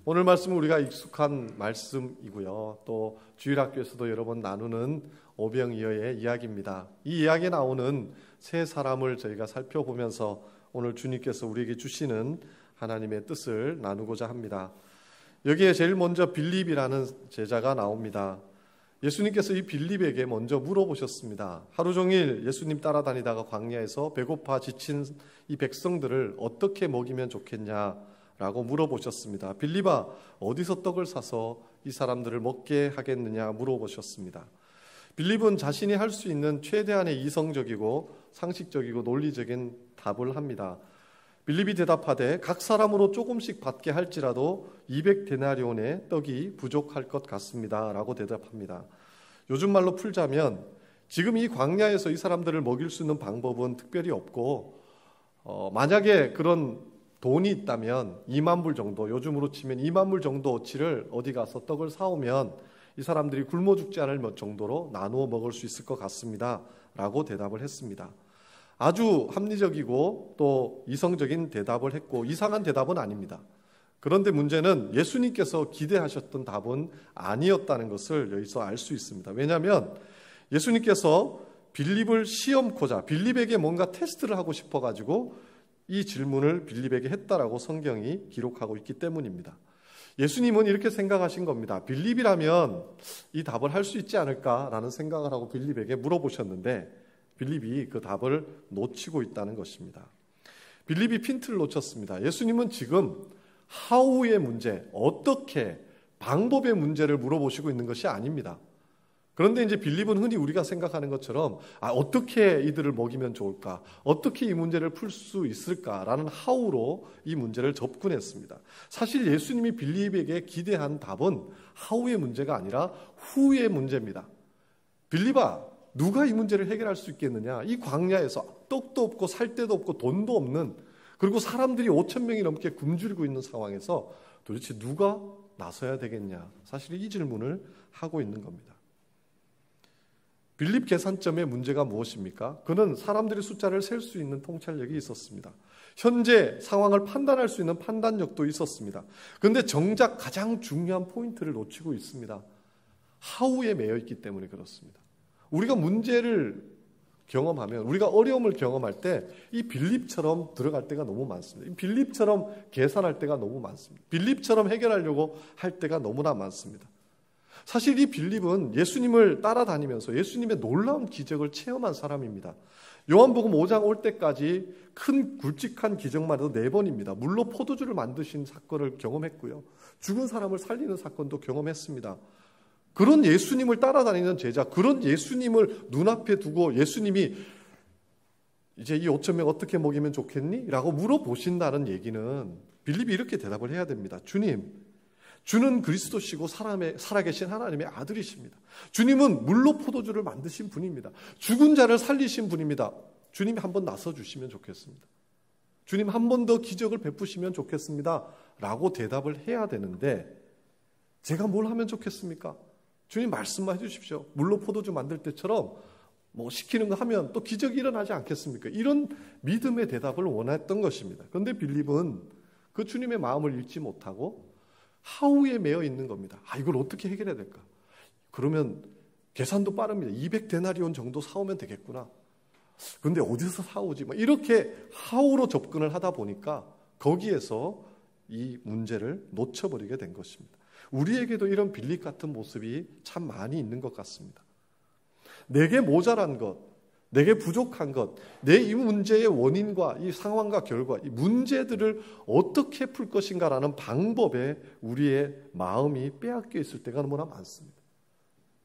오늘 말씀은 우리가 익숙한 말씀이고요. 또 주일학교에서도 여러 번 나누는 오병이어의 이야기입니다. 이 이야기에 나오는 세 사람을 저희가 살펴보면서 오늘 주님께서 우리에게 주시는 하나님의 뜻을 나누고자 합니다. 여기에 제일 먼저 빌립이라는 제자가 나옵니다. 예수님께서 이 빌립에게 먼저 물어보셨습니다. 하루 종일 예수님 따라다니다가 광야에서 배고파 지친 이 백성들을 어떻게 먹이면 좋겠냐 라고 물어보셨습니다. 빌립아, 어디서 떡을 사서 이 사람들을 먹게 하겠느냐 물어보셨습니다. 빌립은 자신이 할 수 있는 최대한의 이성적이고 상식적이고 논리적인 답을 합니다. 빌립이 대답하되 각 사람으로 조금씩 받게 할지라도 200데나리온의 떡이 부족할 것 같습니다 라고 대답합니다. 요즘 말로 풀자면 지금 이 광야에서 이 사람들을 먹일 수 있는 방법은 특별히 없고 만약에 그런 돈이 있다면 2만 불 정도, 요즘으로 치면 2만 불 정도어치를 어디 가서 떡을 사오면 이 사람들이 굶어 죽지 않을 몇 정도로 나누어 먹을 수 있을 것 같습니다 라고 대답을 했습니다. 아주 합리적이고 또 이성적인 대답을 했고 이상한 대답은 아닙니다. 그런데 문제는 예수님께서 기대하셨던 답은 아니었다는 것을 여기서 알 수 있습니다. 왜냐하면 예수님께서 빌립을 시험코자 빌립에게 뭔가 테스트를 하고 싶어가지고 이 질문을 빌립에게 했다라고 성경이 기록하고 있기 때문입니다. 예수님은 이렇게 생각하신 겁니다. 빌립이라면 이 답을 할 수 있지 않을까라는 생각을 하고 빌립에게 물어보셨는데 빌립이 그 답을 놓치고 있다는 것입니다. 빌립이 핀트를 놓쳤습니다. 예수님은 지금 하우의 문제, 어떻게, 방법의 문제를 물어보시고 있는 것이 아닙니다. 그런데 이제 빌립은 흔히 우리가 생각하는 것처럼 어떻게 이들을 먹이면 좋을까? 어떻게 이 문제를 풀 수 있을까라는 하우로 이 문제를 접근했습니다. 사실 예수님이 빌립에게 기대한 답은 하우의 문제가 아니라 후의 문제입니다. 빌립아, 누가 이 문제를 해결할 수 있겠느냐? 이 광야에서 떡도 없고 살 데도 없고 돈도 없는, 그리고 사람들이 5천 명이 넘게 굶주리고 있는 상황에서 도대체 누가 나서야 되겠냐? 사실 이 질문을 하고 있는 겁니다. 빌립 계산점의 문제가 무엇입니까? 그는 사람들의 숫자를 셀 수 있는 통찰력이 있었습니다. 현재 상황을 판단할 수 있는 판단력도 있었습니다. 그런데 정작 가장 중요한 포인트를 놓치고 있습니다. 하우에 매여 있기 때문에 그렇습니다. 우리가 문제를 경험하면, 우리가 어려움을 경험할 때 이 빌립처럼 들어갈 때가 너무 많습니다. 이 빌립처럼 계산할 때가 너무 많습니다. 빌립처럼 해결하려고 할 때가 너무나 많습니다. 사실 이 빌립은 예수님을 따라다니면서 예수님의 놀라운 기적을 체험한 사람입니다. 요한복음 5장 올 때까지 큰 굵직한 기적만 해도 4번입니다. 물로 포도주를 만드신 사건을 경험했고요. 죽은 사람을 살리는 사건도 경험했습니다. 그런 예수님을 따라다니는 제자, 그런 예수님을 눈앞에 두고 예수님이 이제 이 5천 명 어떻게 먹이면 좋겠니? 라고 물어보신다는 얘기는 빌립이 이렇게 대답을 해야 됩니다. 주는 그리스도시고 살아계신 하나님의 아들이십니다. 주님은 물로 포도주를 만드신 분입니다. 죽은 자를 살리신 분입니다. 주님이 한번 나서주시면 좋겠습니다. 주님 한 번 더 기적을 베푸시면 좋겠습니다. 라고 대답을 해야 되는데 제가 뭘 하면 좋겠습니까? 주님 말씀만 해주십시오. 물로 포도주 만들 때처럼 시키는 거 하면 또 기적이 일어나지 않겠습니까? 이런 믿음의 대답을 원했던 것입니다. 그런데 빌립은 그 주님의 마음을 읽지 못하고 하우에 매여 있는 겁니다. 이걸 어떻게 해결해야 될까? 그러면 계산도 빠릅니다. 200데나리온 정도 사오면 되겠구나. 그런데 어디서 사오지? 이렇게 하우로 접근을 하다 보니까 거기에서 이 문제를 놓쳐버리게 된 것입니다. 우리에게도 이런 빌립 같은 모습이 참 많이 있는 것 같습니다. 내게 모자란 것, 내게 부족한 것, 내 이 문제의 원인과 이 상황과 결과, 이 문제들을 어떻게 풀 것인가라는 방법에 우리의 마음이 빼앗겨 있을 때가 너무나 많습니다.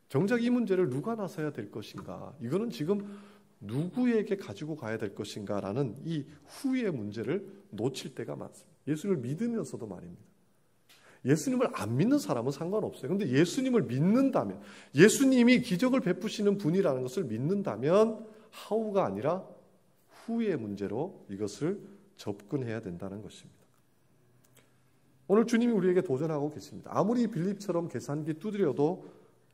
정작 이 문제를 누가 나서야 될 것인가, 이거는 지금 누구에게 가지고 가야 될 것인가라는 이 후의 문제를 놓칠 때가 많습니다. 예수를 믿으면서도 말입니다. 예수님을 안 믿는 사람은 상관없어요. 그런데 예수님을 믿는다면, 예수님이 기적을 베푸시는 분이라는 것을 믿는다면 하우가 아니라 후의 문제로 이것을 접근해야 된다는 것입니다. 오늘 주님이 우리에게 도전하고 계십니다. 아무리 빌립처럼 계산기 두드려도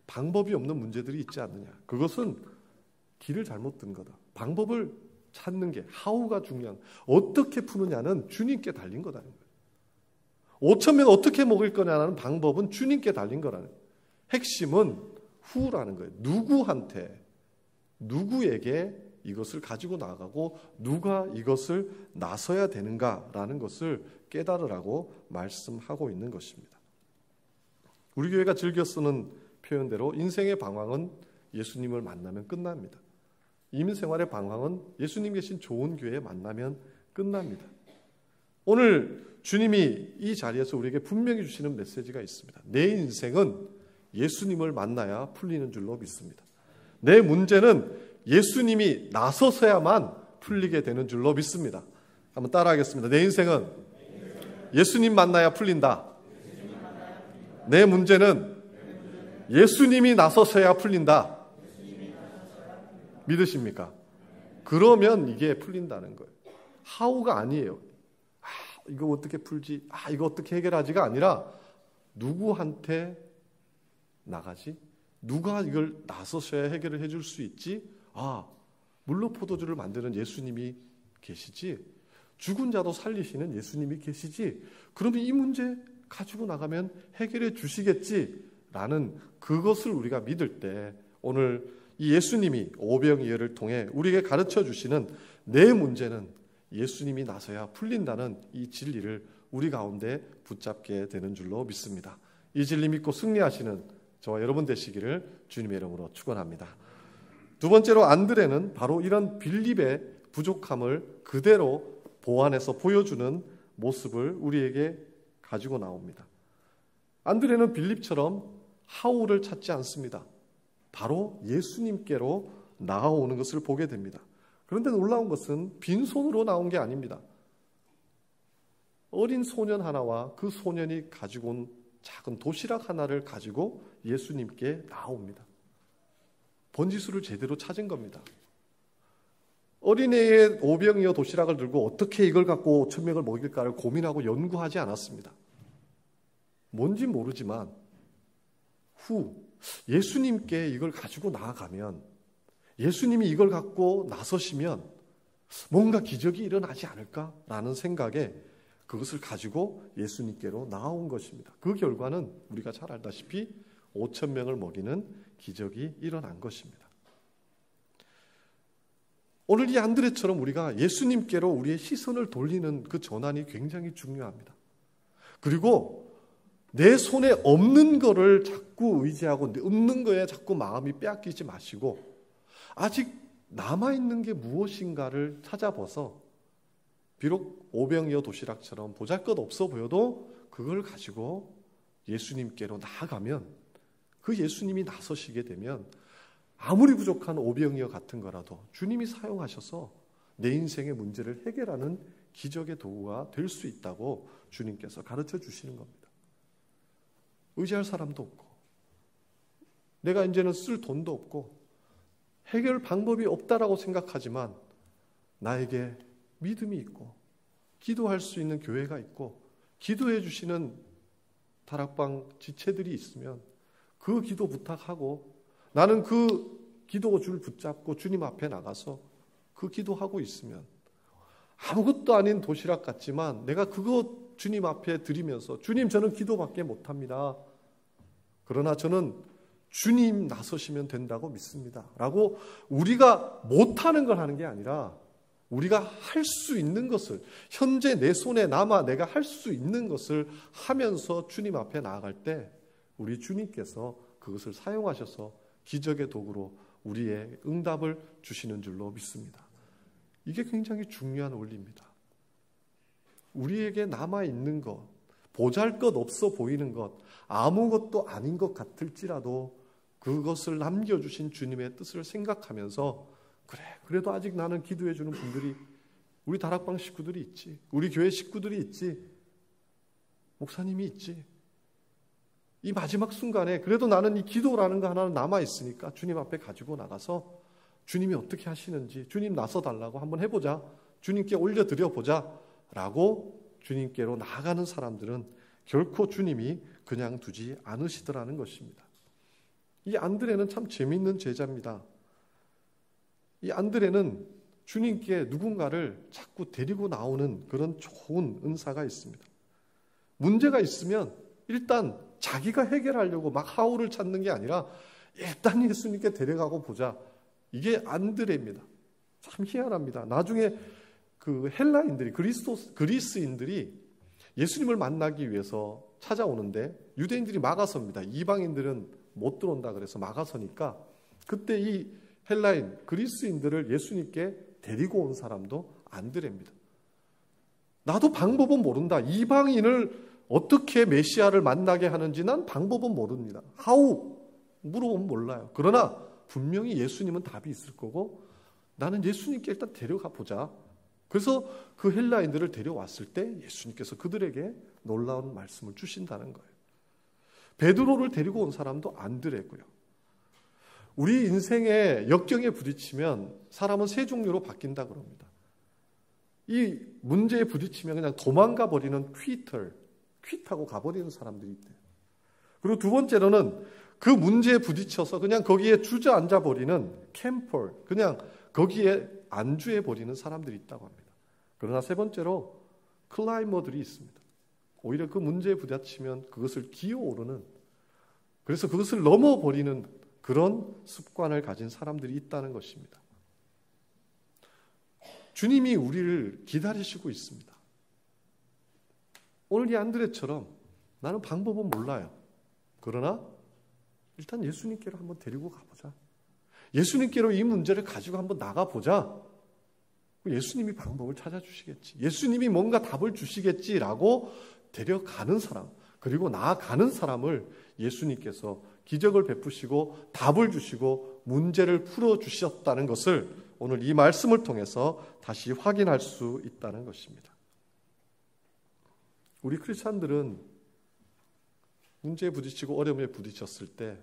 방법이 없는 문제들이 있지 않느냐. 그것은 길을 잘못 든 거다. 방법을 찾는 게 하우가 중요한, 어떻게 푸느냐는 주님께 달린 거다는 거예요. 5천 명 어떻게 먹일 거냐는 방법은 주님께 달린 거라는 거예요. 핵심은 후라는 거예요. 누구에게 이것을 가지고 나가고 누가 이것을 나서야 되는가라는 것을 깨달으라고 말씀하고 있는 것입니다. 우리 교회가 즐겨 쓰는 표현대로 인생의 방황은 예수님을 만나면 끝납니다. 이민생활의 방황은 예수님 계신 좋은 교회에 만나면 끝납니다. 오늘 주님이 이 자리에서 우리에게 분명히 주시는 메시지가 있습니다. 내 인생은 예수님을 만나야 풀리는 줄로 믿습니다. 내 문제는 예수님이 나서서야만 풀리게 되는 줄로 믿습니다. 한번 따라하겠습니다. 내 인생은 예수님 만나야 풀린다. 내 문제는 예수님이 나서서야 풀린다. 믿으십니까? 그러면 이게 풀린다는 거예요. 하우가 아니에요. 이거 어떻게 풀지? 이거 어떻게 해결하지가 아니라 누구한테 나가지? 누가 이걸 나서셔야 해결을 해줄 수 있지? 물로 포도주를 만드는 예수님이 계시지? 죽은 자도 살리시는 예수님이 계시지? 그러면 이 문제 가지고 나가면 해결해 주시겠지? 라는 그것을 우리가 믿을 때 오늘 이 예수님이 오병이어를 통해 우리에게 가르쳐 주시는 내 문제는 예수님이 나서야 풀린다는 이 진리를 우리 가운데 붙잡게 되는 줄로 믿습니다. 이 진리 믿고 승리하시는 저와 여러분 되시기를 주님의 이름으로 축원합니다. 두 번째로 안드레는 바로 이런 빌립의 부족함을 그대로 보완해서 보여주는 모습을 우리에게 가지고 나옵니다. 안드레는 빌립처럼 하울을 찾지 않습니다. 바로 예수님께로 나아오는 것을 보게 됩니다. 그런데 놀라운 것은 빈손으로 나온 게 아닙니다. 어린 소년 하나와 그 소년이 가지고 온 작은 도시락 하나를 가지고 예수님께 나옵니다. 번지수를 제대로 찾은 겁니다. 어린애의 오병이어 도시락을 들고 어떻게 이걸 갖고 5,000명을 먹일까를 고민하고 연구하지 않았습니다. 뭔지 모르지만 예수님께 이걸 가지고 나아가면, 예수님이 이걸 갖고 나서시면 뭔가 기적이 일어나지 않을까라는 생각에 그것을 가지고 예수님께로 나아온 것입니다. 그 결과는 우리가 잘 알다시피 5,000명을 먹이는 기적이 일어난 것입니다. 오늘 이 안드레처럼 우리가 예수님께로 우리의 시선을 돌리는 그 전환이 굉장히 중요합니다. 그리고 내 손에 없는 거를 자꾸 의지하고 없는 거에 자꾸 마음이 빼앗기지 마시고 아직 남아있는 게 무엇인가를 찾아봐서 비록 오병이어 도시락처럼 보잘것없어 보여도 그걸 가지고 예수님께로 나아가면 그 예수님이 나서시게 되면 아무리 부족한 오병이어 같은 거라도 주님이 사용하셔서 내 인생의 문제를 해결하는 기적의 도구가 될 수 있다고 주님께서 가르쳐 주시는 겁니다. 의지할 사람도 없고 내가 이제는 쓸 돈도 없고 해결 방법이 없다라고 생각하지만 나에게 믿음이 있고 기도할 수 있는 교회가 있고 기도해 주시는 다락방 지체들이 있으면 그 기도 부탁하고 나는 그 기도 줄 붙잡고 주님 앞에 나가서 그 기도하고 있으면 아무것도 아닌 도시락 같지만 내가 그거 주님 앞에 드리면서 주님 저는 기도밖에 못합니다. 그러나 저는 주님 나서시면 된다고 믿습니다. 라고 우리가 못하는 걸 하는 게 아니라 우리가 할 수 있는 것을 현재 내 손에 남아 내가 할 수 있는 것을 하면서 주님 앞에 나아갈 때 우리 주님께서 그것을 사용하셔서 기적의 도구로 우리의 응답을 주시는 줄로 믿습니다. 이게 굉장히 중요한 원리입니다. 우리에게 남아있는 것, 보잘것없어 보이는 것, 아무것도 아닌 것 같을지라도 그것을 남겨주신 주님의 뜻을 생각하면서 그래도 아직 나는 기도해 주는 분들이 우리 다락방 식구들이 있지, 우리 교회 식구들이 있지, 목사님이 있지. 이 마지막 순간에 그래도 나는 이 기도라는 거 하나는 남아있으니까 주님 앞에 가지고 나가서 주님이 어떻게 하시는지 주님 나서달라고 한번 해보자, 주님께 올려드려보자 라고 주님께로 나아가는 사람들은 결코 주님이 그냥 두지 않으시더라는 것입니다. 이 안드레는 참 재미있는 제자입니다. 이 안드레는 주님께 누군가를 자꾸 데리고 나오는 그런 좋은 은사가 있습니다. 문제가 있으면 일단 자기가 해결하려고 막 하우를 찾는 게 아니라 일단 예수님께 데려가고 보자. 이게 안드레입니다. 참 희한합니다. 나중에 그 헬라인들이 그리스인들이 예수님을 만나기 위해서 찾아오는데 유대인들이 막아섭니다. 이방인들은 못 들어온다 그래서 막아서니까 그때 이 헬라인 그리스인들을 예수님께 데리고 온 사람도 안드레입니다. 나도 방법은 모른다. 이방인을 어떻게 메시아를 만나게 하는지 난 방법은 모릅니다. How? 물어보면 몰라요. 그러나 분명히 예수님은 답이 있을 거고 나는 예수님께 일단 데려가 보자. 그래서 그 헬라인들을 데려왔을 때 예수님께서 그들에게 놀라운 말씀을 주신다는 거예요. 베드로를 데리고 온 사람도 안드레고요. 우리 인생의 역경에 부딪히면 사람은 세 종류로 바뀐다 그럽니다. 이 문제에 부딪히면 그냥 도망가 버리는 퀴트하고 가버리는 사람들이 있대요. 그리고 두 번째로는 그 문제에 부딪혀서 그냥 거기에 주저앉아 버리는 캠퍼, 그냥 거기에 안주해 버리는 사람들이 있다고 합니다. 그러나 세 번째로 클라이머들이 있습니다. 오히려 그 문제에 부딪히면 그것을 기어오르는, 그래서 그것을 넘어버리는 그런 습관을 가진 사람들이 있다는 것입니다. 주님이 우리를 기다리시고 있습니다. 오늘 이 안드레처럼 나는 방법은 몰라요. 그러나 일단 예수님께로 한번 데리고 가보자. 예수님께로 이 문제를 가지고 한번 나가보자. 예수님이 방법을 찾아주시겠지. 예수님이 뭔가 답을 주시겠지라고 데려가는 사람, 그리고 나아가는 사람을 예수님께서 기적을 베푸시고 답을 주시고 문제를 풀어주셨다는 것을 오늘 이 말씀을 통해서 다시 확인할 수 있다는 것입니다. 우리 크리스찬들은 문제에 부딪히고 어려움에 부딪혔을 때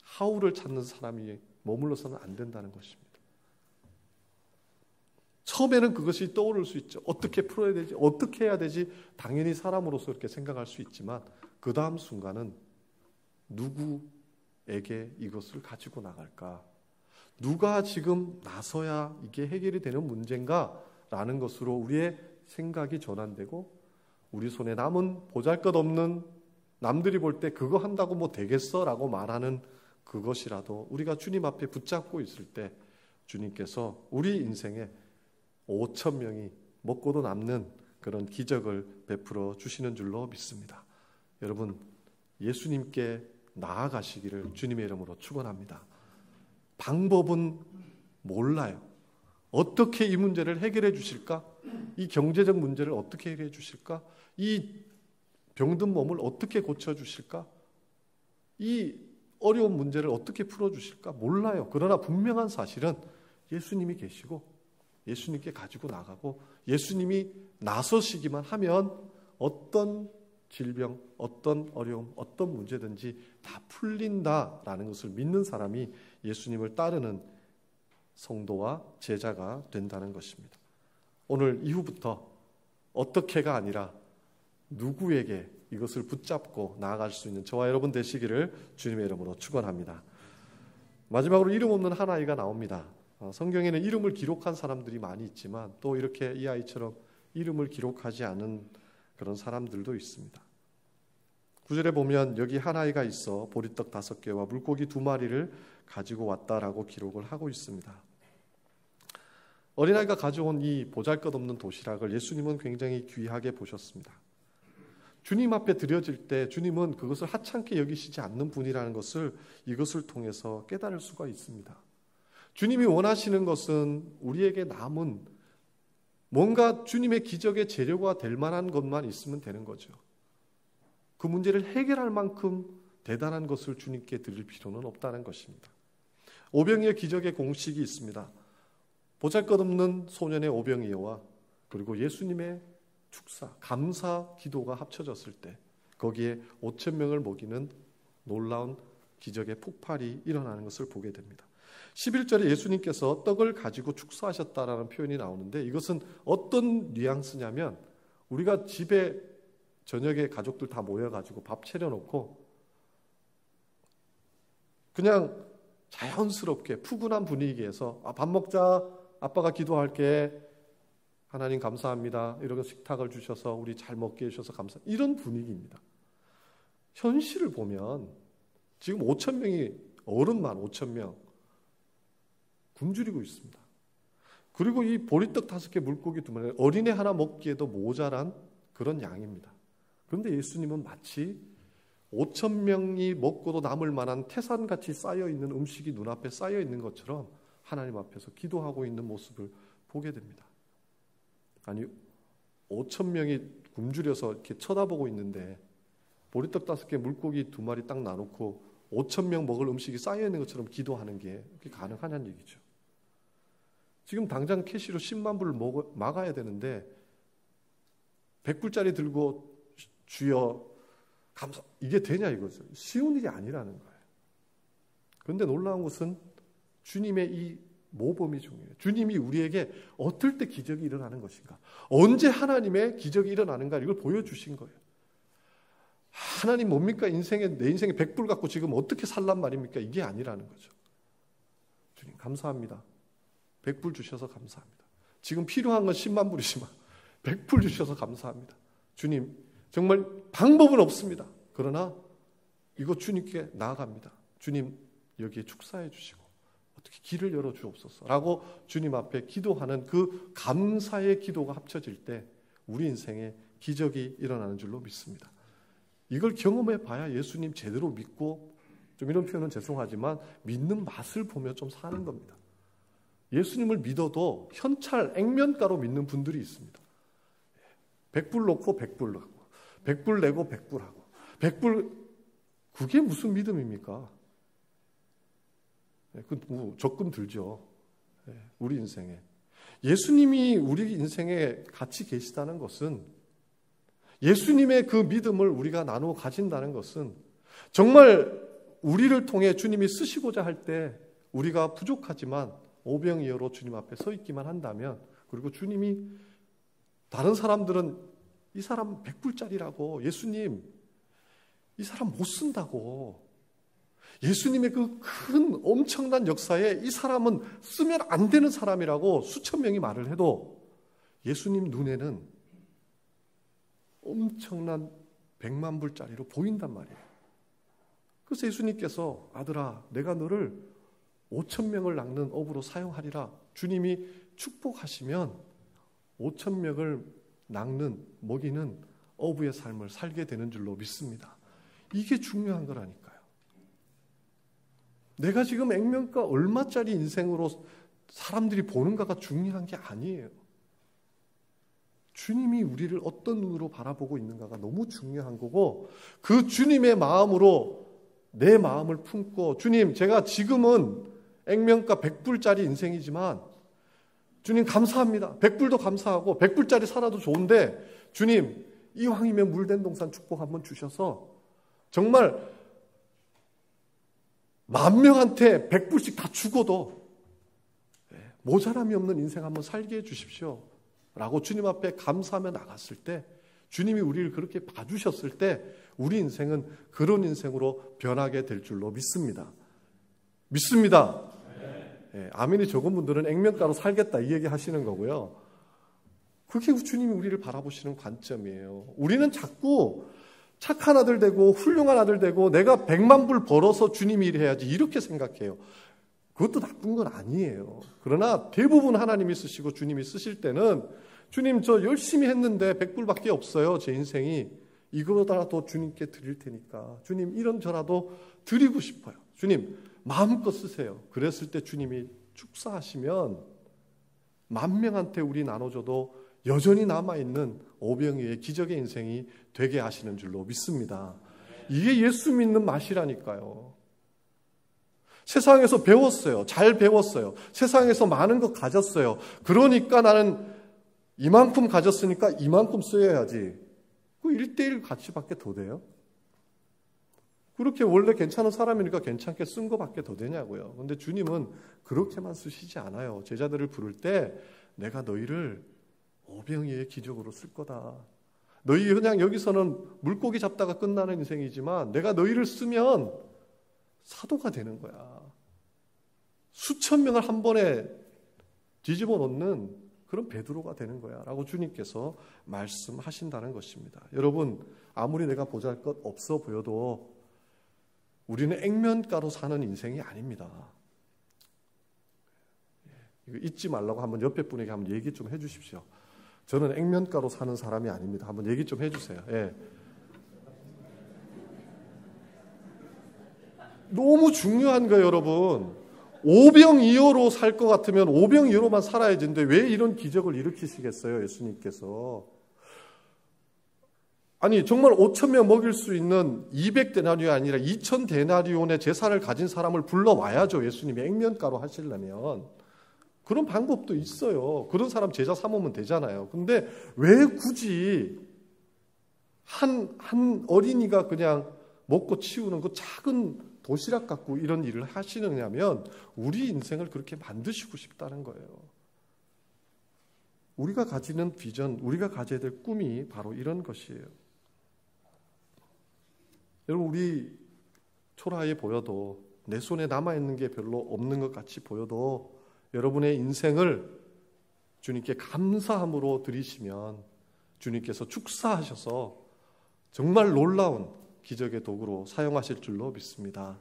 하우를 찾는 사람이 머물러서는 안 된다는 것입니다. 처음에는 그것이 떠오를 수 있죠. 어떻게 풀어야 되지? 어떻게 해야 되지? 당연히 사람으로서 그렇게 생각할 수 있지만 그 다음 순간은 누구에게 이것을 가지고 나갈까? 누가 지금 나서야 이게 해결이 되는 문제인가? 라는 것으로 우리의 생각이 전환되고 우리 손에 남은 보잘것없는 남들이 볼 때 그거 한다고 뭐 되겠어? 라고 말하는 그것이라도 우리가 주님 앞에 붙잡고 있을 때 주님께서 우리 인생에 5,000명이 먹고도 남는 그런 기적을 베풀어 주시는 줄로 믿습니다. 여러분, 예수님께 나아가시기를 주님의 이름으로 축원합니다. 방법은 몰라요. 어떻게 이 문제를 해결해 주실까? 이 경제적 문제를 어떻게 해결해 주실까? 이 병든 몸을 어떻게 고쳐 주실까? 이 어려운 문제를 어떻게 풀어 주실까? 몰라요. 그러나 분명한 사실은 예수님이 계시고 예수님께 가지고 나가고 예수님이 나서시기만 하면 어떤 질병, 어떤 어려움, 어떤 문제든지 다 풀린다라는 것을 믿는 사람이 예수님을 따르는 성도와 제자가 된다는 것입니다. 오늘 이후부터 어떻게가 아니라 누구에게 이것을 붙잡고 나아갈 수 있는 저와 여러분 되시기를 주님의 이름으로 축원합니다. 마지막으로 이름 없는 한 아이가 나옵니다. 성경에는 이름을 기록한 사람들이 많이 있지만 또 이렇게 이 아이처럼 이름을 기록하지 않은 그런 사람들도 있습니다. 9절에 보면 여기 한 아이가 있어 보리떡 5개와 물고기 2마리를 가지고 왔다라고 기록을 하고 있습니다. 어린아이가 가져온 이 보잘것없는 도시락을 예수님은 굉장히 귀하게 보셨습니다. 주님 앞에 드려질 때 주님은 그것을 하찮게 여기시지 않는 분이라는 것을 이것을 통해서 깨달을 수가 있습니다. 주님이 원하시는 것은 우리에게 남은 뭔가 주님의 기적의 재료가 될 만한 것만 있으면 되는 거죠. 그 문제를 해결할 만큼 대단한 것을 주님께 드릴 필요는 없다는 것입니다. 오병이어 기적의 공식이 있습니다. 보잘것없는 소년의 오병이어와 그리고 예수님의 축사, 감사 기도가 합쳐졌을 때 거기에 5,000명을 먹이는 놀라운 기적의 폭발이 일어나는 것을 보게 됩니다. 11절에 예수님께서 떡을 가지고 축사하셨다라는 표현이 나오는데 이것은 어떤 뉘앙스냐면 우리가 집에 저녁에 가족들 다 모여가지고 밥 차려놓고 그냥 자연스럽게 푸근한 분위기에서 밥 먹자, 아빠가 기도할게, 하나님 감사합니다. 이런 식탁을 주셔서 우리 잘 먹게 해주셔서 감사. 이런 분위기입니다. 현실을 보면 지금 5천 명이 어른만 5천 명 굶주리고 있습니다. 그리고 이 보리떡 5개 물고기 2마리 어린애 하나 먹기에도 모자란 그런 양입니다. 그런데 예수님은 마치 5천 명이 먹고도 남을 만한 태산같이 쌓여있는 음식이 눈앞에 쌓여있는 것처럼 하나님 앞에서 기도하고 있는 모습을 보게 됩니다. 아니 5천 명이 굶주려서 이렇게 쳐다보고 있는데 보리떡 5개 물고기 2마리 딱 나놓고 5천 명 먹을 음식이 쌓여있는 것처럼 기도하는 게 가능하냐는 얘기죠. 지금 당장 캐시로 10만 불을 막아야 되는데 100불짜리 들고 주여 감사, 이게 되냐 이거죠. 쉬운 일이 아니라는 거예요. 그런데 놀라운 것은 주님의 이 모범이 중요해요. 주님이 우리에게 어떨 때 기적이 일어나는 것인가, 언제 하나님의 기적이 일어나는가, 이걸 보여주신 거예요. 하나님 뭡니까? 내 인생에 100불 갖고 지금 어떻게 살란 말입니까? 이게 아니라는 거죠. 주님 감사합니다. 100불 주셔서 감사합니다. 지금 필요한 건 10만 불이지만 100불 주셔서 감사합니다. 주님 정말 방법은 없습니다. 그러나 이거 주님께 나아갑니다. 주님 여기에 축사해 주시고 어떻게 길을 열어 주옵소서 라고 주님 앞에 기도하는 그 감사의 기도가 합쳐질 때 우리 인생에 기적이 일어나는 줄로 믿습니다. 이걸 경험해 봐야 예수님 제대로 믿고, 좀 이런 표현은 죄송하지만 믿는 맛을 보며 좀 사는 겁니다. 예수님을 믿어도 현찰 액면가로 믿는 분들이 있습니다. 100불 놓고 100불 하고 100불 내고 100불 하고 100불, 그게 무슨 믿음입니까? 그 적금 들죠. 우리 인생에. 예수님이 우리 인생에 같이 계시다는 것은, 예수님의 그 믿음을 우리가 나누어 가진다는 것은 정말 우리를 통해 주님이 쓰시고자 할 때 우리가 부족하지만 오병이어로 주님 앞에 서 있기만 한다면, 그리고 주님이 다른 사람들은 이 사람 100불짜리라고, 예수님 이 사람 못 쓴다고, 예수님의 그 큰 엄청난 역사에 이 사람은 쓰면 안 되는 사람이라고 수천 명이 말을 해도 예수님 눈에는 엄청난 100만 불짜리로 보인단 말이에요. 그래서 예수님께서 아들아 내가 너를 5천 명을 낚는 어부로 사용하리라. 주님이 축복하시면 5천 명을 낚는, 먹이는 어부의 삶을 살게 되는 줄로 믿습니다. 이게 중요한 거라니까요. 내가 지금 액면가 얼마짜리 인생으로 사람들이 보는가가 중요한 게 아니에요. 주님이 우리를 어떤 눈으로 바라보고 있는가가 너무 중요한 거고, 그 주님의 마음으로 내 마음을 품고, 주님 제가 지금은 액면가 100불짜리 인생이지만 주님 감사합니다. 100불도 감사하고 100불짜리 살아도 좋은데 주님 이왕이면 물된 동산 축복 한번 주셔서 정말 10,000명한테 100불씩 다 주고도 모자람이 없는 인생 한번 살게 해주십시오 라고 주님 앞에 감사하며 나갔을 때, 주님이 우리를 그렇게 봐주셨을 때 우리 인생은 그런 인생으로 변하게 될 줄로 믿습니다. 믿습니다. 아멘이 적은 분들은 액면가로 살겠다 이 얘기 하시는 거고요. 그게 주님이 우리를 바라보시는 관점이에요. 우리는 자꾸 착한 아들 되고 훌륭한 아들 되고 내가 100만 불 벌어서 주님이 일해야지 이렇게 생각해요. 그것도 나쁜 건 아니에요. 그러나 대부분 하나님이 쓰시고 주님이 쓰실 때는 주님 저 열심히 했는데 100불밖에 없어요. 제 인생이. 이거보다도 주님께 드릴 테니까 주님 이런저라도 드리고 싶어요. 주님 마음껏 쓰세요. 그랬을 때 주님이 축사하시면 10,000명한테 우리 나눠줘도 여전히 남아있는 오병이어의 기적의 인생이 되게 하시는 줄로 믿습니다. 이게 예수 믿는 맛이라니까요. 세상에서 배웠어요. 잘 배웠어요. 세상에서 많은 거 가졌어요. 그러니까 나는 이만큼 가졌으니까 이만큼 써야지. 그 1:1 가치밖에 더 돼요? 그렇게 원래 괜찮은 사람이니까 괜찮게 쓴 거밖에 더 되냐고요. 그런데 주님은 그렇게만 쓰시지 않아요. 제자들을 부를 때 내가 너희를 오병이어의 기적으로 쓸 거다. 너희 그냥 여기서는 물고기 잡다가 끝나는 인생이지만 내가 너희를 쓰면 사도가 되는 거야. 수천 명을 한 번에 뒤집어 놓는 그런 베드로가 되는 거야 라고 주님께서 말씀하신다는 것입니다. 여러분, 아무리 내가 보잘것 없어 보여도 우리는 액면가로 사는 인생이 아닙니다. 이거 잊지 말라고 한번 옆에 분에게 한번 얘기 좀 해주십시오. 저는 액면가로 사는 사람이 아닙니다. 한번 얘기 좀 해주세요. 예. 너무 중요한 거예요, 여러분. 오병이어로 살 것 같으면 오병이어로만 살아야 되는데 왜 이런 기적을 일으키시겠어요, 예수님께서? 아니, 정말 5,000명 먹일 수 있는 200데나리온이 아니라 2,000데나리온의 재산을 가진 사람을 불러와야죠, 예수님이 액면가로 하시려면. 그런 방법도 있어요. 그런 사람 제자 삼으면 되잖아요. 근데 왜 굳이 한 어린이가 그냥 먹고 치우는 그 작은 도시락 갖고 이런 일을 하시느냐면 우리 인생을 그렇게 만드시고 싶다는 거예요. 우리가 가지는 비전, 우리가 가져야 될 꿈이 바로 이런 것이에요. 여러분, 우리 초라해 보여도, 내 손에 남아있는 게 별로 없는 것 같이 보여도 여러분의 인생을 주님께 감사함으로 드리시면 주님께서 축사하셔서 정말 놀라운 기적의 도구로 사용하실 줄로 믿습니다.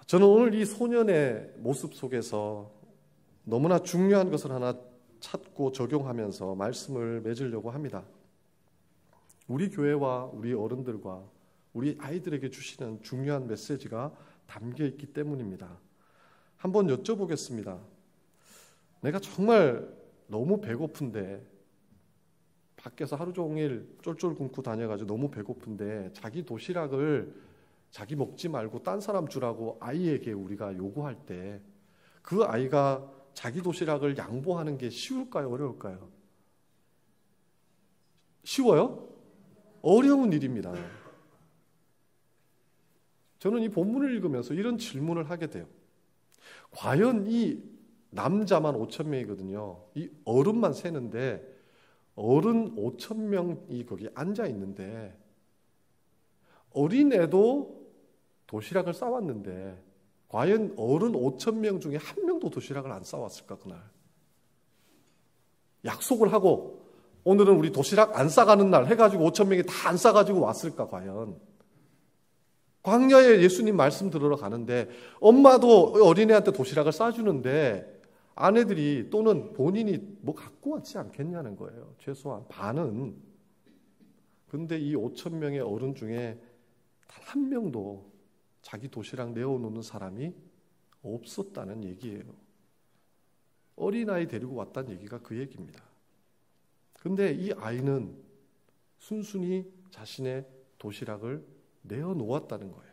저는 오늘 이 소년의 모습 속에서 너무나 중요한 것을 하나 찾고 적용하면서 말씀을 맺으려고 합니다. 우리 교회와 우리 어른들과 우리 아이들에게 주시는 중요한 메시지가 담겨 있기 때문입니다. 한번 여쭤보겠습니다. 내가 정말 너무 배고픈데, 밖에서 하루 종일 쫄쫄 굶고 다녀가지고 너무 배고픈데 자기 도시락을 자기 먹지 말고 딴 사람 주라고 아이에게 우리가 요구할 때 그 아이가 자기 도시락을 양보하는 게 쉬울까요? 어려울까요? 쉬워요? 어려운 일입니다. 저는 이 본문을 읽으면서 이런 질문을 하게 돼요. 과연 이 남자만 5,000명이거든요. 이 어른만 세는데 어른 5,000명이 거기 앉아 있는데 어린애도 도시락을 싸왔는데 과연 어른 5,000명 중에 한 명도 도시락을 안 싸왔을까 그날? 약속을 하고 오늘은 우리 도시락 안 싸가는 날 해가지고 5,000명이 다 안 싸가지고 왔을까 과연? 광야에 예수님 말씀 들으러 가는데 엄마도 어린애한테 도시락을 싸주는데 아내들이 또는 본인이 뭐 갖고 왔지 않겠냐는 거예요. 최소한 반은. 근데 이 5,000명의 어른 중에 단 한 명도 자기 도시락 내어놓는 사람이 없었다는 얘기예요. 어린아이 데리고 왔다는 얘기가 그 얘기입니다. 근데 이 아이는 순순히 자신의 도시락을 내어놓았다는 거예요.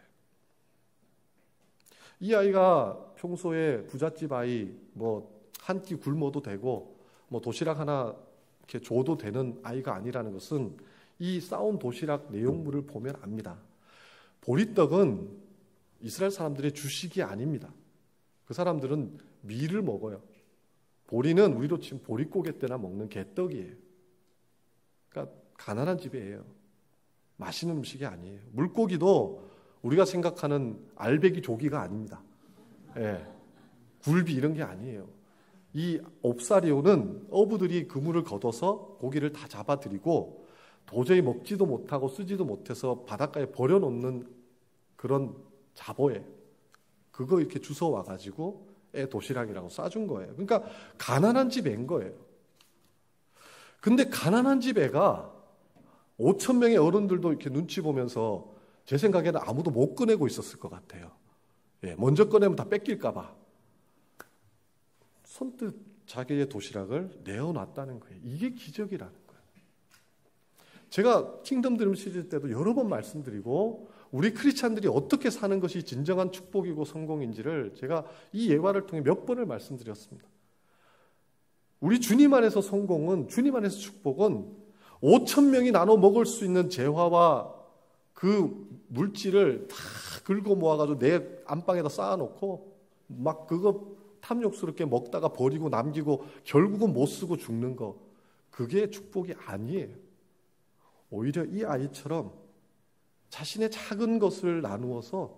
이 아이가 평소에 부잣집 아이, 뭐 한 끼 굶어도 되고 뭐 도시락 하나 이렇게 줘도 되는 아이가 아니라는 것은 이 싸운 도시락 내용물을 보면 압니다. 보리떡은 이스라엘 사람들의 주식이 아닙니다. 그 사람들은 밀을 먹어요. 보리는 우리로 치면 보릿고개 때나 먹는 개떡이에요. 그러니까 가난한 집이에요. 맛있는 음식이 아니에요. 물고기도 우리가 생각하는 알배기 조기가 아닙니다. 예, 굴비 이런 게 아니에요. 이 옵사리오는 어부들이 그물을 걷어서 고기를 다 잡아들이고 도저히 먹지도 못하고 쓰지도 못해서 바닷가에 버려놓는 그런 잡어에 그거 이렇게 주워 와가지고 애 도시락이라고 싸준 거예요. 그러니까 가난한 집 애인 거예요. 근데 가난한 집 애가 5,000명의 어른들도 이렇게 눈치 보면서 제 생각에는 아무도 못 꺼내고 있었을 것 같아요. 예, 먼저 꺼내면 다 뺏길까 봐. 선뜻 자기의 도시락을 내어놨다는 거예요. 이게 기적이라는 거예요. 제가 킹덤 드림 시리즈 때도 여러 번 말씀드리고 우리 크리스찬들이 어떻게 사는 것이 진정한 축복이고 성공인지를 제가 이 예화를 통해 몇 번을 말씀드렸습니다. 우리 주님 안에서 성공은, 주님 안에서 축복은 5,000명이 나눠 먹을 수 있는 재화와 그 물질을 다 긁어 모아가지고 내 안방에다 쌓아놓고 막 그거 탐욕스럽게 먹다가 버리고 남기고 결국은 못 쓰고 죽는 거, 그게 축복이 아니에요. 오히려 이 아이처럼 자신의 작은 것을 나누어서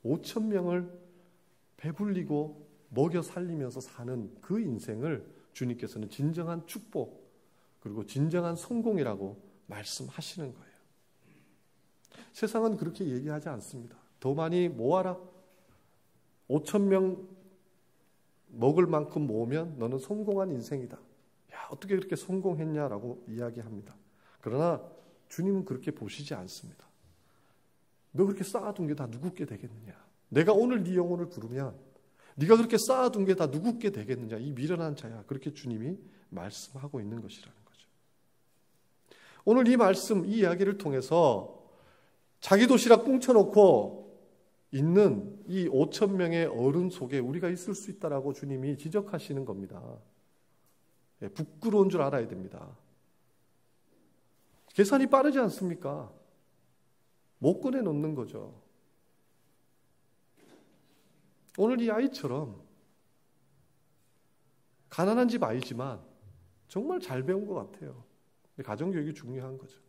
5,000명을 배불리고 먹여 살리면서 사는 그 인생을 주님께서는 진정한 축복 그리고 진정한 성공이라고 말씀하시는 거예요. 세상은 그렇게 얘기하지 않습니다. 더 많이 모아라. 5,000명 먹을 만큼 모으면 너는 성공한 인생이다. 야, 어떻게 그렇게 성공했냐라고 이야기합니다. 그러나 주님은 그렇게 보시지 않습니다. 너 그렇게 쌓아둔 게 다 누구께 되겠느냐? 내가 오늘 네 영혼을 부르면 네가 그렇게 쌓아둔 게 다 누구께 되겠느냐? 이 미련한 자야. 그렇게 주님이 말씀하고 있는 것이라는 거죠. 오늘 이 말씀, 이 이야기를 통해서 자기 도시락 뭉쳐놓고 있는 이 5,000명의 어른 속에 우리가 있을 수 있다라고 주님이 지적하시는 겁니다. 부끄러운 줄 알아야 됩니다. 계산이 빠르지 않습니까? 못 꺼내 놓는 거죠. 오늘 이 아이처럼 가난한 집 아이지만 정말 잘 배운 것 같아요. 가정교육이 중요한 거죠.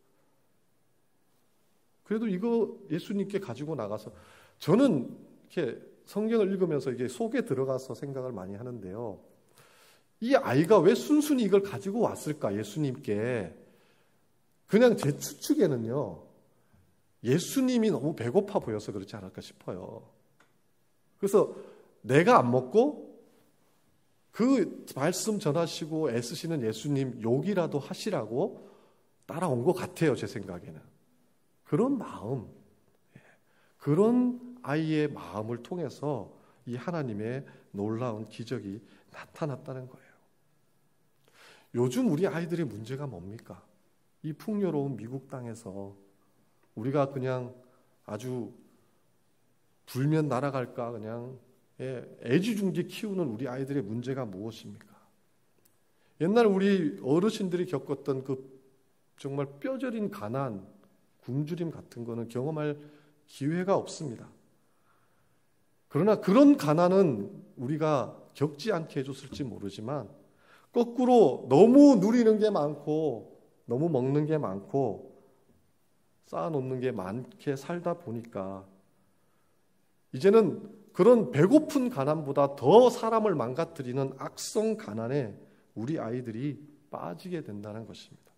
그래도 이거 예수님께 가지고 나가서 저는 이렇게 성경을 읽으면서 이게 속에 들어가서 생각을 많이 하는데요. 이 아이가 왜 순순히 이걸 가지고 왔을까? 예수님께. 그냥 제 추측에는요. 예수님이 너무 배고파 보여서 그렇지 않을까 싶어요. 그래서 내가 안 먹고 그 말씀 전하시고 애쓰시는 예수님 욕이라도 하시라고 따라온 것 같아요. 제 생각에는. 그런 마음, 그런 아이의 마음을 통해서 이 하나님의 놀라운 기적이 나타났다는 거예요. 요즘 우리 아이들의 문제가 뭡니까? 이 풍요로운 미국 땅에서 우리가 그냥 아주 불면 날아갈까 그냥 애지중지 키우는 우리 아이들의 문제가 무엇입니까? 옛날 우리 어르신들이 겪었던 그 정말 뼈저린 가난, 굶주림 같은 거는 경험할 기회가 없습니다. 그러나 그런 가난은 우리가 겪지 않게 해줬을지 모르지만 거꾸로 너무 누리는 게 많고 너무 먹는 게 많고 쌓아놓는 게 많게 살다 보니까 이제는 그런 배고픈 가난보다 더 사람을 망가뜨리는 악성 가난에 우리 아이들이 빠지게 된다는 것입니다.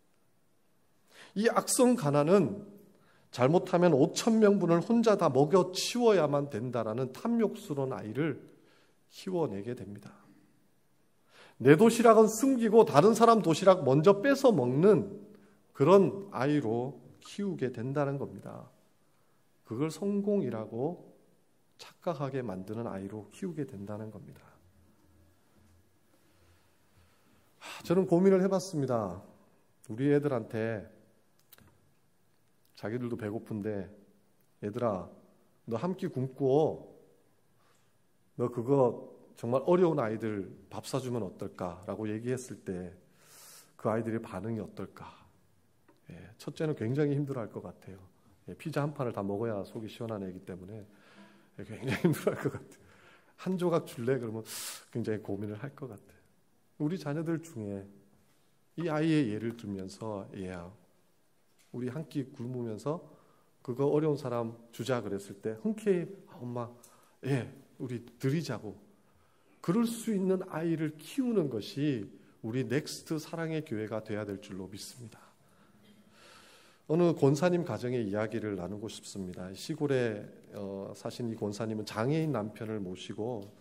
이 악성 가난은 잘못하면 5,000명분을 혼자 다 먹여 치워야만 된다라는 탐욕스러운 아이를 키워내게 됩니다. 내 도시락은 숨기고 다른 사람 도시락 먼저 뺏어 먹는 그런 아이로 키우게 된다는 겁니다. 그걸 성공이라고 착각하게 만드는 아이로 키우게 된다는 겁니다. 저는 고민을 해봤습니다. 우리 애들한테 자기들도 배고픈데 얘들아 너 한 끼 굶고 너 그거 정말 어려운 아이들 밥 사주면 어떨까라고 얘기했을 때 그 아이들의 반응이 어떨까? 첫째는 굉장히 힘들어할 것 같아요. 피자 한 판을 다 먹어야 속이 시원한 애기 때문에 굉장히 힘들어할 것 같아요. 한 조각 줄래? 그러면 굉장히 고민을 할 것 같아요. 우리 자녀들 중에 이 아이의 예를 들면서 우리 한 끼 굶으면서 그거 어려운 사람 주자 그랬을 때 흔쾌히 엄마 우리 드리자고 그럴 수 있는 아이를 키우는 것이 우리 넥스트 사랑의 교회가 돼야 될 줄로 믿습니다. 어느 권사님 가정의 이야기를 나누고 싶습니다. 시골에 사신 이 권사님은 장애인 남편을 모시고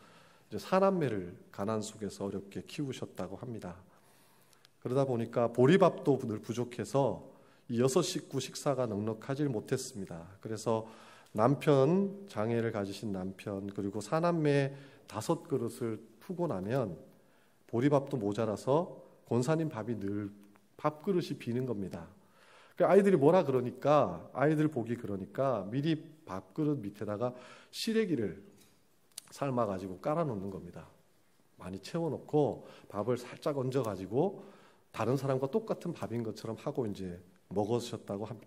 이제 사남매를 가난 속에서 어렵게 키우셨다고 합니다. 그러다 보니까 보리밥도 늘 부족해서 이 6식구 식사가 넉넉하지 못했습니다. 그래서 남편, 장애를 가지신 남편 그리고 사남매 5그릇을 푸고 나면 보리밥도 모자라서 권사님 밥이 늘 밥그릇이 비는 겁니다. 아이들이 뭐라 그러니까 아이들 보기 그러니까 미리 밥그릇 밑에다가 시래기를 삶아가지고 깔아놓는 겁니다. 많이 채워놓고 밥을 살짝 얹어가지고 다른 사람과 똑같은 밥인 것처럼 하고 이제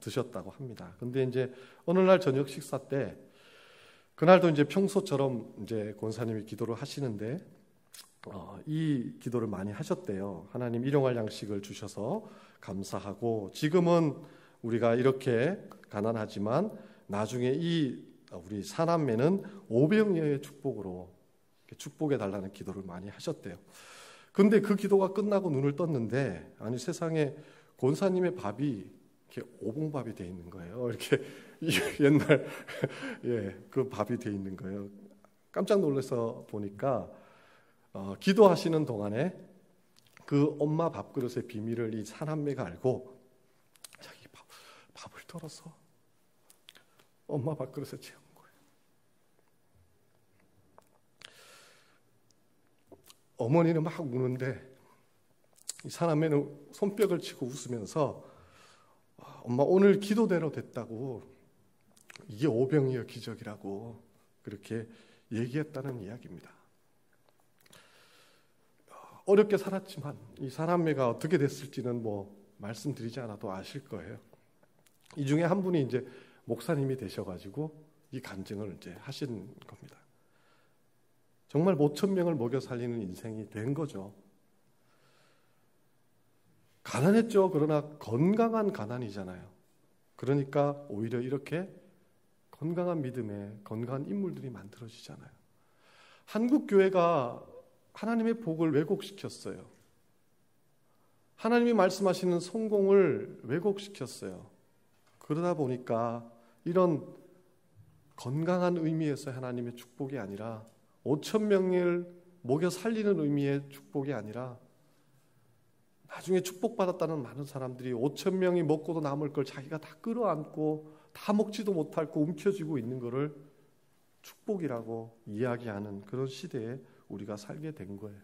드셨다고 합니다. 근데 이제 어느 날 저녁 식사 때 그날도 이제 평소처럼 이제 권사님이 기도를 하시는데 이 기도를 많이 하셨대요. 하나님 일용할 양식을 주셔서 감사하고 지금은 우리가 이렇게 가난하지만 나중에 우리 사남매는 오병이어의 축복으로 축복해 달라는 기도를 많이 하셨대요. 근데 그 기도가 끝나고 눈을 떴는데 아니 세상에 권사님의 밥이 이렇게 오봉밥이 돼 있는 거예요. 이렇게 옛날 그 밥이 돼 있는 거예요. 깜짝 놀라서 보니까 기도하시는 동안에 그 엄마 밥그릇의 비밀을 이 사남매가 알고 자기 밥을 덜어서 엄마 밥그릇에 채운 거예요. 어머니는 막 우는데 이 사남매는 손뼉을 치고 웃으면서 엄마 오늘 기도대로 됐다고, 이게 오병이어 기적이라고 그렇게 얘기했다는 이야기입니다. 어렵게 살았지만 이 사남매가 어떻게 됐을지는 뭐 말씀드리지 않아도 아실 거예요. 이 중에 한 분이 이제 목사님이 되셔가지고 이 간증을 이제 하신 겁니다. 정말 5,000명을 먹여 살리는 인생이 된 거죠. 가난했죠. 그러나 건강한 가난이잖아요. 그러니까 오히려 이렇게 건강한 믿음에 건강한 인물들이 만들어지잖아요. 한국 교회가 하나님의 복을 왜곡시켰어요. 하나님이 말씀하시는 성공을 왜곡시켰어요. 그러다 보니까 이런 건강한 의미에서 하나님의 축복이 아니라 5,000명을 먹여 살리는 의미의 축복이 아니라 나중에 축복받았다는 많은 사람들이 5,000명이 먹고도 남을 걸 자기가 다 끌어안고 다 먹지도 못하고 움켜쥐고 있는 것을 축복이라고 이야기하는 그런 시대에 우리가 살게 된 거예요.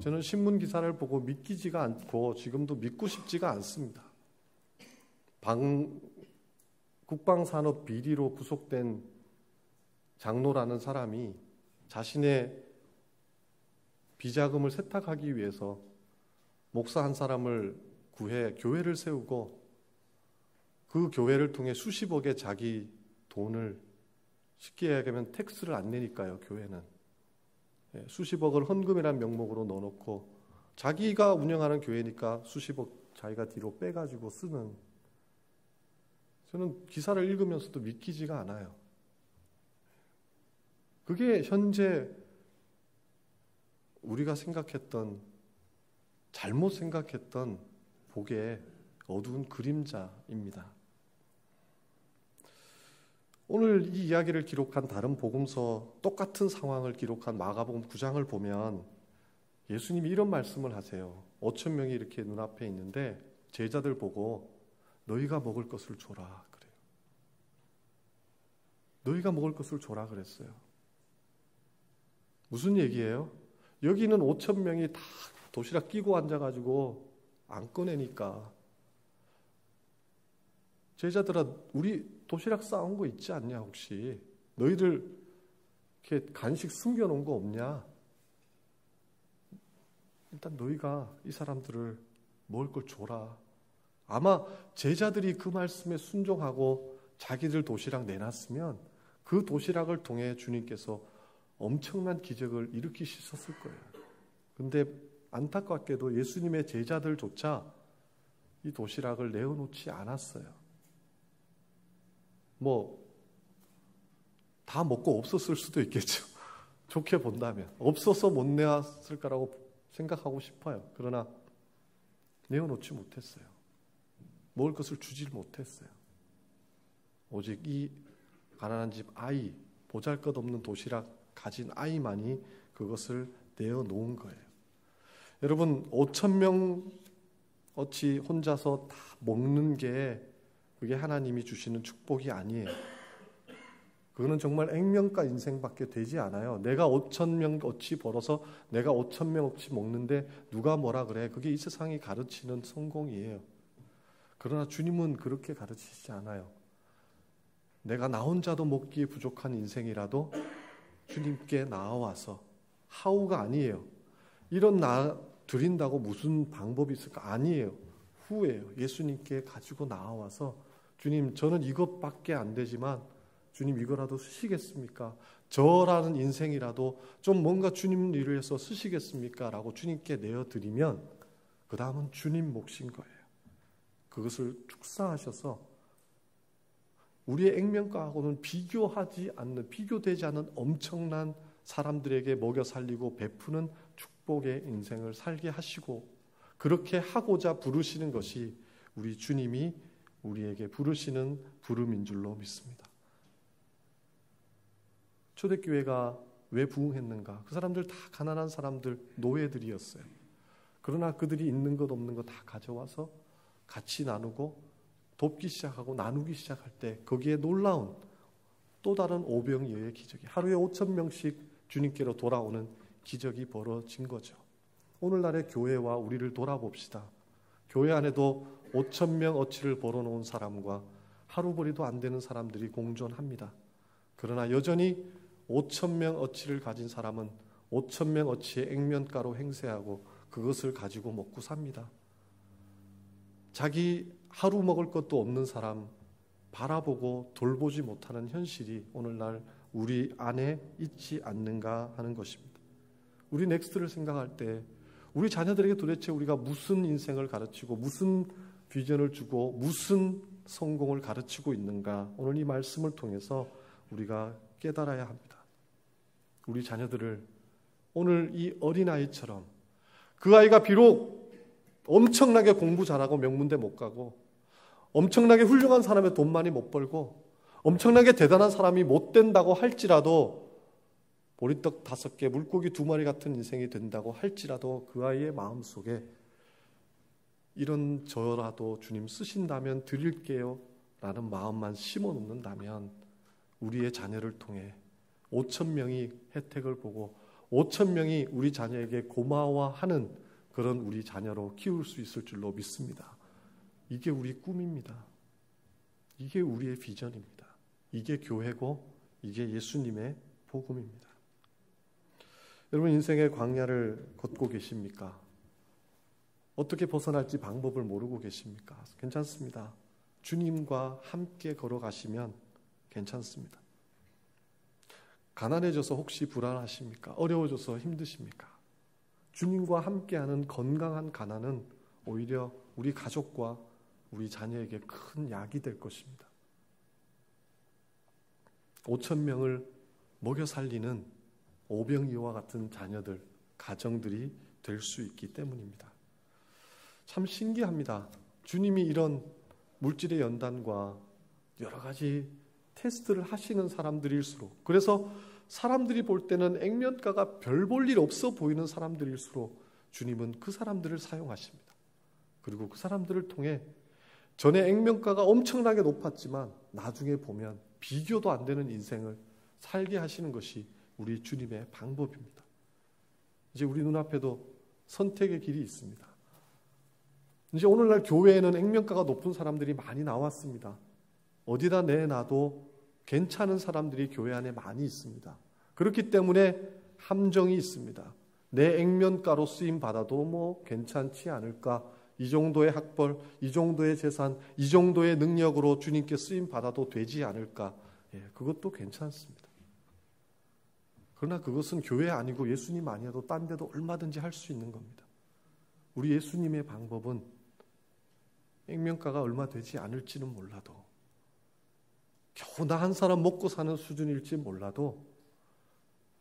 저는 신문 기사를 보고 믿기지가 않고 지금도 믿고 싶지가 않습니다. 국방산업 비리로 구속된 장로라는 사람이 자신의 비자금을 세탁하기 위해서 목사 한 사람을 구해 교회를 세우고 그 교회를 통해 수십억의 자기 돈을, 쉽게 얘기하면 텍스를 안 내니까요. 교회는 수십억을 헌금이라는 명목으로 넣어놓고 자기가 운영하는 교회니까 수십억 자기가 뒤로 빼가지고 쓰는, 저는 기사를 읽으면서도 믿기지가 않아요. 그게 현재 우리가 생각했던, 잘못 생각했던 복의 어두운 그림자입니다. 오늘 이 이야기를 기록한 다른 복음서 똑같은 상황을 기록한 마가복음 9장을 보면 예수님이 이런 말씀을 하세요. 5,000명이 이렇게 눈앞에 있는데 제자들 보고 너희가 먹을 것을 줘라 그래요. 너희가 먹을 것을 줘라 그랬어요. 무슨 얘기예요? 여기는 5,000명이 다 도시락 끼고 앉아가지고 안 꺼내니까 제자들아, 우리 도시락 싸온 거 있지 않냐 혹시? 너희들 이렇게 간식 숨겨놓은 거 없냐? 일단 너희가 이 사람들을 먹을 걸 줘라. 아마 제자들이 그 말씀에 순종하고 자기들 도시락 내놨으면 그 도시락을 통해 주님께서 엄청난 기적을 일으키셨을 거예요. 근데 안타깝게도 예수님의 제자들조차 이 도시락을 내어놓지 않았어요. 다 먹고 없었을 수도 있겠죠. 좋게 본다면. 없어서 못 내왔을 거라고 생각하고 싶어요. 그러나 내어놓지 못했어요. 먹을 것을 주질 못했어요. 오직 이 가난한 집 아이, 보잘것없는 도시락 가진 아이만이 그것을 내어놓은 거예요. 여러분, 5,000명 어치 혼자서 다 먹는 게 그게 하나님이 주시는 축복이 아니에요. 그거는 정말 액면가 인생밖에 되지 않아요. 내가 5,000명 어치 벌어서 내가 5,000명 어치 먹는데 누가 뭐라 그래. 그게 이 세상이 가르치는 성공이에요. 그러나 주님은 그렇게 가르치시지 않아요. 내가 나 혼자도 먹기에 부족한 인생이라도 주님께 나와서, 하우가 아니에요. 이런 나 드린다고 무슨 방법이 있을까? 아니에요. 후예요. 예수님께 가지고 나와서 주님, 저는 이것밖에 안 되지만 주님 이거라도 쓰시겠습니까? 저라는 인생이라도 좀 뭔가 주님 일을 해서 쓰시겠습니까? 라고 주님께 내어드리면 그 다음은 주님 몫인 거예요. 그것을 축사하셔서 우리의 액면가하고는 비교되지 않는 엄청난 사람들에게 먹여 살리고 베푸는 축복의 인생을 살게 하시고 그렇게 하고자 부르시는 것이 우리 주님이 우리에게 부르시는 부름인 줄로 믿습니다. 초대교회가 왜 부흥했는가? 그 사람들 다 가난한 사람들, 노예들이었어요. 그러나 그들이 있는 것 없는 것 다 가져와서 같이 나누고 돕기 시작하고 나누기 시작할 때 거기에 놀라운 또 다른 오병이어의 기적이, 하루에 5,000명씩 주님께로 돌아오는 기적이 벌어진 거죠. 오늘날의 교회와 우리를 돌아봅시다. 교회 안에도 5,000명 어치를 벌어놓은 사람과 하루벌이도 안 되는 사람들이 공존합니다. 그러나 여전히 5,000명 어치를 가진 사람은 5,000명 어치의 액면가로 행세하고 그것을 가지고 먹고 삽니다. 자기 하루 먹을 것도 없는 사람 바라보고 돌보지 못하는 현실이 오늘날 우리 안에 있지 않는가 하는 것입니다. 우리 넥스트를 생각할 때 우리 자녀들에게 도대체 우리가 무슨 인생을 가르치고 무슨 비전을 주고 무슨 성공을 가르치고 있는가, 오늘 이 말씀을 통해서 우리가 깨달아야 합니다. 우리 자녀들을 오늘 이 어린아이처럼, 그 아이가 비록 엄청나게 공부 잘하고 명문대 못 가고 엄청나게 훌륭한 사람의 돈 많이 못 벌고 엄청나게 대단한 사람이 못 된다고 할지라도, 보리떡 5개 물고기 2마리 같은 인생이 된다고 할지라도 그 아이의 마음속에 이런 저라도 주님 쓰신다면 드릴게요 라는 마음만 심어 놓는다면 우리의 자녀를 통해 5,000명이 혜택을 보고 5,000명이 우리 자녀에게 고마워하는 그런 우리 자녀로 키울 수 있을 줄로 믿습니다. 이게 우리 꿈입니다. 이게 우리의 비전입니다. 이게 교회고 이게 예수님의 복음입니다. 여러분, 인생의 광야를 걷고 계십니까? 어떻게 벗어날지 방법을 모르고 계십니까? 괜찮습니다. 주님과 함께 걸어가시면 괜찮습니다. 가난해져서 혹시 불안하십니까? 어려워져서 힘드십니까? 주님과 함께하는 건강한 가난은 오히려 우리 가족과 우리 자녀에게 큰 약이 될 것입니다. 5,000명을 먹여 살리는 오병이어와 같은 자녀들, 가정들이 될 수 있기 때문입니다. 참 신기합니다. 주님이 이런 물질의 연단과 여러 가지 테스트를 하시는 사람들일수록, 그래서 사람들이 볼 때는 액면가가 별 볼 일 없어 보이는 사람들일수록 주님은 그 사람들을 사용하십니다. 그리고 그 사람들을 통해 전에 액면가가 엄청나게 높았지만 나중에 보면 비교도 안 되는 인생을 살게 하시는 것이 우리 주님의 방법입니다. 이제 우리 눈앞에도 선택의 길이 있습니다. 이제 오늘날 교회에는 액면가가 높은 사람들이 많이 나왔습니다. 어디다 내놔도 괜찮은 사람들이 교회 안에 많이 있습니다. 그렇기 때문에 함정이 있습니다. 내 액면가로 쓰임 받아도 뭐 괜찮지 않을까? 이 정도의 학벌, 이 정도의 재산, 이 정도의 능력으로 주님께 쓰임 받아도 되지 않을까? 그것도 괜찮습니다. 그러나 그것은 교회 아니고 예수님 아니어도 딴 데도 얼마든지 할 수 있는 겁니다. 우리 예수님의 방법은 액면가가 얼마 되지 않을지는 몰라도, 겨우 나 한 사람 먹고 사는 수준일지 몰라도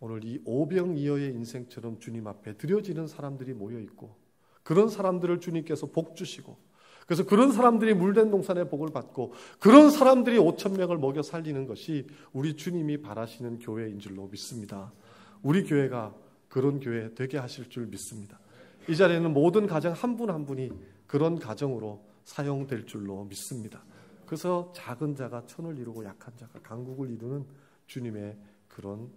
오늘 이 오병이어의 인생처럼 주님 앞에 드려지는 사람들이 모여있고, 그런 사람들을 주님께서 복 주시고, 그래서 그런 사람들이 물된 동산의 복을 받고, 그런 사람들이 5,000명을 먹여 살리는 것이 우리 주님이 바라시는 교회인 줄로 믿습니다. 우리 교회가 그런 교회 되게 하실 줄 믿습니다. 이 자리에는 모든 가정 한 분 한 분이 그런 가정으로 사용될 줄로 믿습니다. 그래서 작은 자가 천을 이루고 약한 자가 강국을 이루는 주님의 그런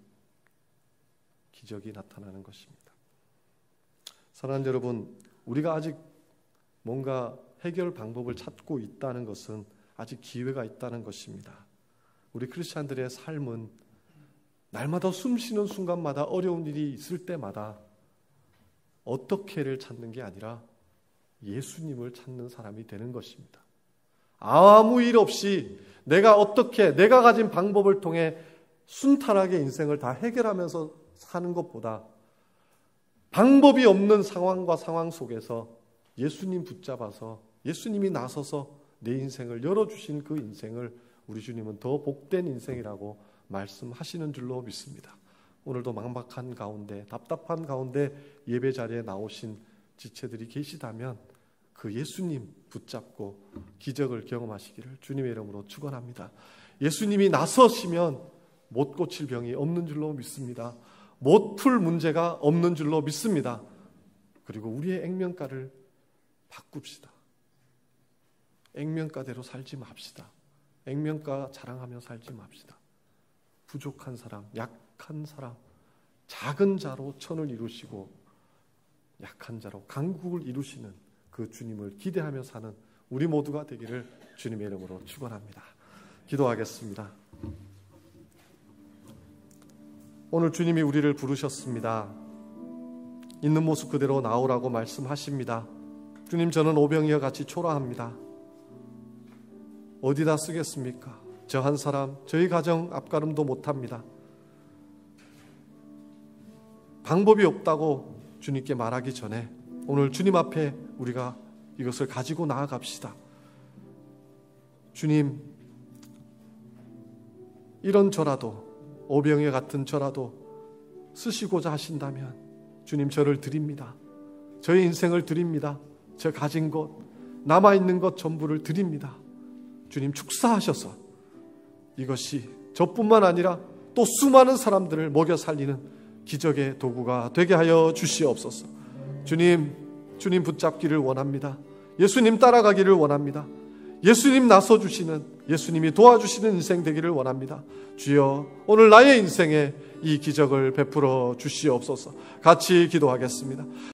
기적이 나타나는 것입니다. 사랑하는 여러분, 우리가 아직 뭔가 해결 방법을 찾고 있다는 것은 아직 기회가 있다는 것입니다. 우리 크리스찬들의 삶은 날마다 숨 쉬는 순간마다 어려운 일이 있을 때마다 어떻게를 찾는 게 아니라 예수님을 찾는 사람이 되는 것입니다. 아무 일 없이 내가 어떻게, 내가 가진 방법을 통해 순탄하게 인생을 다 해결하면서 사는 것보다 방법이 없는 상황과 상황 속에서 예수님 붙잡아서 예수님이 나서서 내 인생을 열어주신 그 인생을 우리 주님은 더 복된 인생이라고 말씀하시는 줄로 믿습니다. 오늘도 막막한 가운데, 답답한 가운데 예배 자리에 나오신 지체들이 계시다면 그 예수님 붙잡고 기적을 경험하시기를 주님의 이름으로 축원합니다. 예수님이 나서시면 못 고칠 병이 없는 줄로 믿습니다. 못 풀 문제가 없는 줄로 믿습니다. 그리고 우리의 액면가를 바꿉시다. 액면가대로 살지 맙시다. 액면가 자랑하며 살지 맙시다. 부족한 사람, 약한 사람, 작은 자로 천을 이루시고 약한 자로 강국을 이루시는 그 주님을 기대하며 사는 우리 모두가 되기를 주님의 이름으로 축원합니다. 기도하겠습니다. 오늘 주님이 우리를 부르셨습니다. 있는 모습 그대로 나오라고 말씀하십니다. 주님, 저는 오병이와 같이 초라합니다. 어디다 쓰겠습니까? 저 한 사람, 저희 가정 앞가름도 못합니다. 방법이 없다고 주님께 말하기 전에 오늘 주님 앞에 우리가 이것을 가지고 나아갑시다. 주님, 이런 저라도, 오병이와 같은 저라도 쓰시고자 하신다면 주님, 저를 드립니다. 저의 인생을 드립니다. 저 가진 것, 남아있는 것 전부를 드립니다. 주님, 축사하셔서 이것이 저뿐만 아니라 또 수많은 사람들을 먹여 살리는 기적의 도구가 되게 하여 주시옵소서. 주님 붙잡기를 원합니다. 예수님 따라가기를 원합니다. 예수님 나서주시는, 예수님이 도와주시는 인생 되기를 원합니다. 주여, 오늘 나의 인생에 이 기적을 베풀어 주시옵소서. 같이 기도하겠습니다.